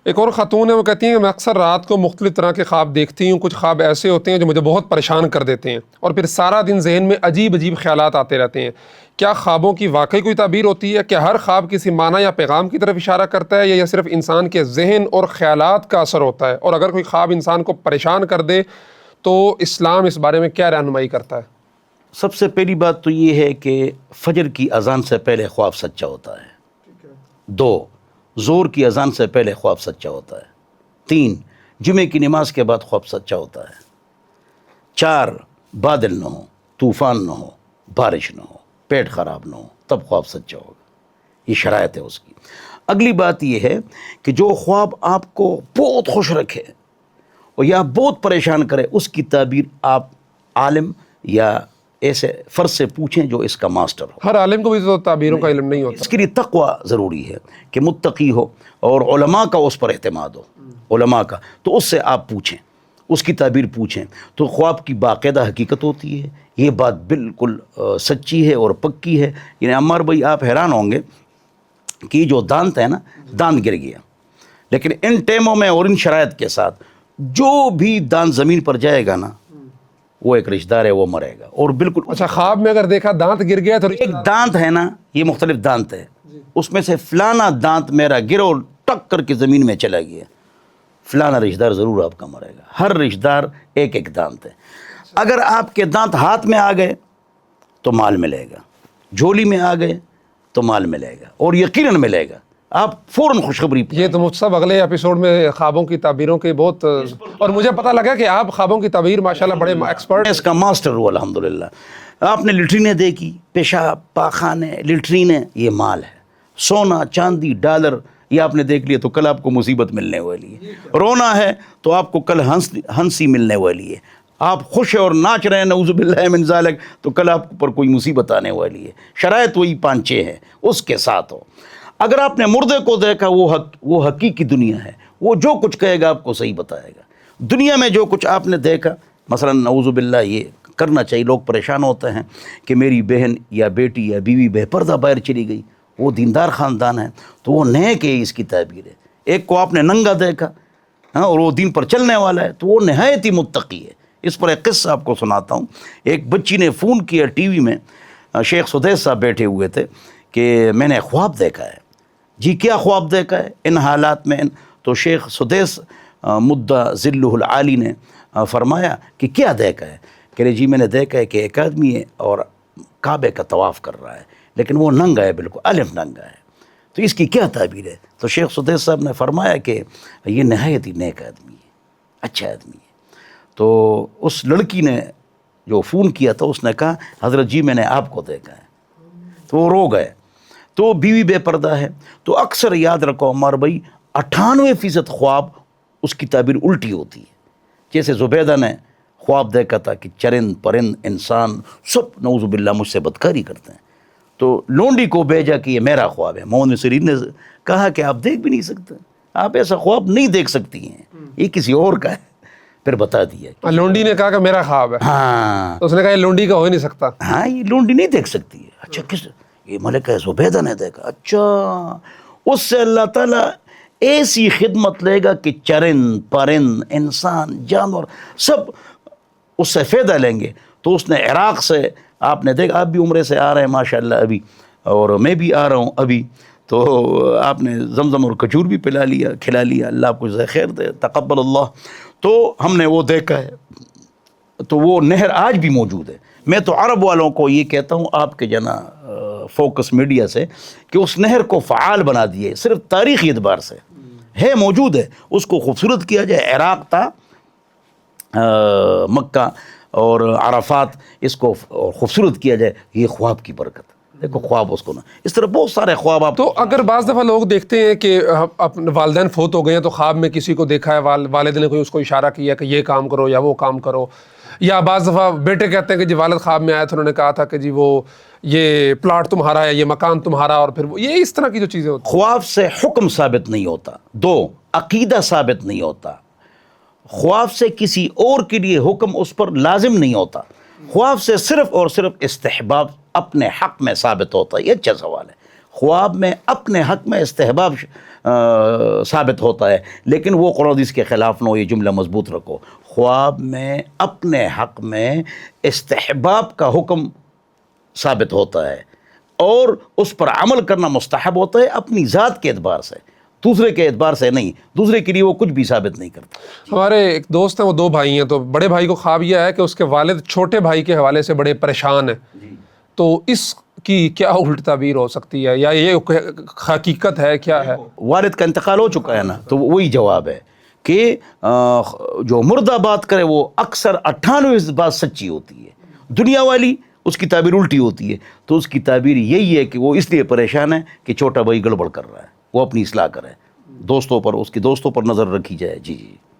ایک اور خاتون ہے، وہ کہتی ہیں کہ میں اکثر رات کو مختلف طرح کے خواب دیکھتی ہوں، کچھ خواب ایسے ہوتے ہیں جو مجھے بہت پریشان کر دیتے ہیں اور پھر سارا دن ذہن میں عجیب عجیب خیالات آتے رہتے ہیں۔ کیا خوابوں کی واقعی کوئی تعبیر ہوتی ہے؟ کیا ہر خواب کسی معنی یا پیغام کی طرف اشارہ کرتا ہے یا یہ صرف انسان کے ذہن اور خیالات کا اثر ہوتا ہے؟ اور اگر کوئی خواب انسان کو پریشان کر دے تو اسلام اس بارے میں کیا رہنمائی کرتا ہے؟ سب سے پہلی بات تو یہ ہے کہ فجر کی اذان سے پہلے خواب سچا ہوتا ہے۔ 2، ظہر کی اذان سے پہلے خواب سچا ہوتا ہے۔ 3، جمعے کی نماز کے بعد خواب سچا ہوتا ہے۔ 4، بادل نہ ہو، طوفان نہ ہو، بارش نہ ہو، پیٹ خراب نہ ہو، تب خواب سچا ہوگا۔ یہ شرائط ہے اس کی۔ اگلی بات یہ ہے کہ جو خواب آپ کو بہت خوش رکھے اور یا بہت پریشان کرے، اس کی تعبیر آپ عالم یا ایسے فرد سے پوچھیں جو اس کا ماسٹر ہو۔ ہر عالم کو بھی تو تعبیروں کا علم نہیں ہوتا۔ اس کے لیے تقوی ضروری ہے کہ متقی ہو اور علماء کا اس پر اعتماد ہو، علماء کا، تو اس سے آپ پوچھیں، اس کی تعبیر پوچھیں، تو خواب کی باقاعدہ حقیقت ہوتی ہے۔ یہ بات بالکل سچی ہے اور پکی ہے۔ یعنی عمار بھائی آپ حیران ہوں گے کہ جو دانت ہے نا، دانت گر گیا، لیکن ان ٹائموں میں اور ان شرائط کے ساتھ جو بھی دانت زمین پر جائے گا نا، وہ ایک رشتہ دار ہے، وہ مرے گا۔ اور بالکل اچھا، خواب میں اگر دیکھا دانت گر گیا تو ایک دانت ہے نا، یہ مختلف دانت ہے، اس میں سے فلانا دانت میرا گر اور ٹک کر کے زمین میں چلا گیا، فلانا رشتہ دار ضرور آپ کا مرے گا۔ ہر رشتہ دار ایک ایک دانت ہے۔ اگر آپ کے دانت ہاتھ میں آ گئے تو مال ملے گا، جھولی میں آ گئے تو مال ملے گا، اور یقیناً ملے گا۔ آپ فوراً خوشخبری یہ تو مفتی صاحب اگلے ایپیسوڈ میں خوابوں کی تعبیروں کے بہت، اور مجھے پتہ لگا کہ آپ خوابوں کی تعبیر ماشاءاللہ بڑے ایکسپرٹ ہیں۔ اس کا ماسٹر ہوا الحمدللہ۔ آپ نے لیٹرینیں دیکھی، پیشاب، پاخانے، لیٹرینیں، یہ مال ہے۔ سونا، چاندی، ڈالر، یہ آپ نے دیکھ لیا تو کل آپ کو مصیبت ملنے والی ہے۔ رونا ہے تو آپ کو کل ہنسی ملنے والی ہے۔ آپ خوش اور ناچ رہے ہیں نعوذ باللہ من ذالک تو کل آپ پر کوئی مصیبت آنے والی ہے۔ شرائط وہی 5-6 ہے، اس کے ساتھ ہو۔ اگر آپ نے مردے کو دیکھا، وہ حقیقی دنیا ہے، وہ جو کچھ کہے گا آپ کو صحیح بتائے گا۔ دنیا میں جو کچھ آپ نے دیکھا، مثلا نعوذ باللہ یہ کرنا چاہیے، لوگ پریشان ہوتے ہیں کہ میری بہن یا بیٹی یا بیوی بے پردہ باہر چلی گئی، وہ دیندار خاندان ہے تو وہ نیک ہے، اس کی تعبیر ہے۔ ایک کو آپ نے ننگا دیکھا اور وہ دین پر چلنے والا ہے تو وہ نہایت ہی متقی ہے۔ اس پر ایک قصہ آپ کو سناتا ہوں۔ ایک بچی نے فون کیا ٹی وی میں، شیخ سدیس صاحب بیٹھے ہوئے تھے، کہ میں نے خواب دیکھا ہے۔ جی کیا خواب دیکھا ہے ان حالات میں؟ تو شیخ سدیس مدّا ذلہ العالی نے فرمایا کہ کیا دیکھا ہے؟ کہہ رہے جی میں نے دیکھا ہے کہ ایک آدمی ہے اور کعبے کا طواف کر رہا ہے، لیکن وہ ننگا ہے، بالکل الف ننگا ہے، تو اس کی کیا تعبیر ہے؟ تو شیخ سدیس صاحب نے فرمایا کہ یہ نہایت ہی نیک آدمی ہے، اچھا آدمی ہے۔ تو اس لڑکی نے جو فون کیا تھا اس نے کہا حضرت جی میں نے آپ کو دیکھا ہے، تو وہ رو گئے۔ تو بیوی بے پردہ ہے، تو اکثر یاد رکھو عمار بھائی 98% خواب اس کی تعبیر الٹی ہوتی ہے۔ جیسے زبیدہ نے خواب دیکھا تھا کہ چرند پرند انسان سب نعوذ باللہ مجھ سے بدکاری کرتے ہیں، تو لونڈی کو بھیجا کہ یہ میرا خواب ہے۔ محمد سرین نے کہا کہ آپ دیکھ بھی نہیں سکتے، آپ ایسا خواب نہیں دیکھ سکتی ہیں، یہ کسی اور کا ہے۔ پھر بتا دیا لونڈی نے کہا کہ میرا خواب ہے، ہاں، تو اس نے کہا یہ لونڈی کا ہو ہی نہیں سکتا۔ ہاں یہ لونڈی نہیں دیکھ سکتی ہے۔ اچھا کس؟ یہ ملکہ زبیدہ نے دیکھا۔ اچھا، اس سے اللہ تعالیٰ ایسی خدمت لے گا کہ چرند پرند انسان جانور سب اس سے فائدہ لیں گے۔ تو اس نے عراق سے، آپ نے دیکھا، آپ بھی عمرے سے آ رہے ہیں ماشاءاللہ ابھی، اور میں بھی آ رہا ہوں ابھی، تو آپ نے زمزم اور کھجور بھی پلا لیا، کھلا لیا، اللہ آپ کو جزائے خیر دے، تقبل اللہ۔ تو ہم نے وہ دیکھا ہے، تو وہ نہر آج بھی موجود ہے۔ میں تو عرب والوں کو یہ کہتا ہوں، آپ کے جنا فوکس میڈیا سے، کہ اس نہر کو فعال بنا دیے، صرف تاریخی اعتبار سے ہے، موجود ہے، اس کو خوبصورت کیا جائے۔ عراق تھا، مکہ اور عرفات، اس کو خوبصورت کیا جائے، یہ خواب کی برکت۔ دیکھو خواب اس کو نا، اس طرح بہت سارے خواب آپ تو اگر بعض دفعہ لوگ دیکھتے ہیں کہ اپنے والدین فوت ہو گئے ہیں تو خواب میں کسی کو دیکھا ہے، والد نے کوئی اس کو اشارہ کیا کہ یہ کام کرو یا وہ کام کرو، یا بعض دفعہ بیٹے کہتے ہیں کہ جی والد خواب میں آئے تھے، انہوں نے کہا تھا کہ جی وہ یہ پلاٹ تمہارا ہے، یہ مکان تمہارا، اور پھر یہ اس طرح کی جو چیزیں ہوتی ہیں۔ خواب سے حکم ثابت نہیں ہوتا، 2 عقیدہ ثابت نہیں ہوتا، خواب سے کسی اور کے لیے حکم اس پر لازم نہیں ہوتا، خواب سے صرف اور صرف استحباب اپنے حق میں ثابت ہوتا ہے۔ یہ اچھا سوال ہے۔ خواب میں اپنے حق میں استحباب ثابت ہوتا ہے، لیکن وہ قرآن حدیث کے خلاف نہ ہو، یہ جملہ مضبوط رکھو۔ خواب میں اپنے حق میں استحباب کا حکم ثابت ہوتا ہے اور اس پر عمل کرنا مستحب ہوتا ہے اپنی ذات کے اعتبار سے، دوسرے کے اعتبار سے نہیں، دوسرے کے لیے وہ کچھ بھی ثابت نہیں کرتا۔ ہمارے ایک دوست ہیں، وہ 2 بھائی ہیں، تو بڑے بھائی کو خواب یہ ہے کہ اس کے والد چھوٹے بھائی کے حوالے سے بڑے پریشان ہیں، تو اس کی کیا الٹ تعبیر ہو سکتی ہے، یا یہ حقیقت ہے، کیا ہے؟ والد کا انتقال ہو چکا ہے نا، تو وہی جواب ہے کہ جو مردہ بات کرے وہ اکثر 98 بات سچی ہوتی ہے، دنیا والی اس کی تعبیر الٹی ہوتی ہے، تو اس کی تعبیر یہی ہے کہ وہ اس لیے پریشان ہے کہ چھوٹا بھائی گڑبڑ کر رہا ہے، وہ اپنی اصلاح کرے، دوستوں پر، اس کے دوستوں پر نظر رکھی جائے۔ جی جی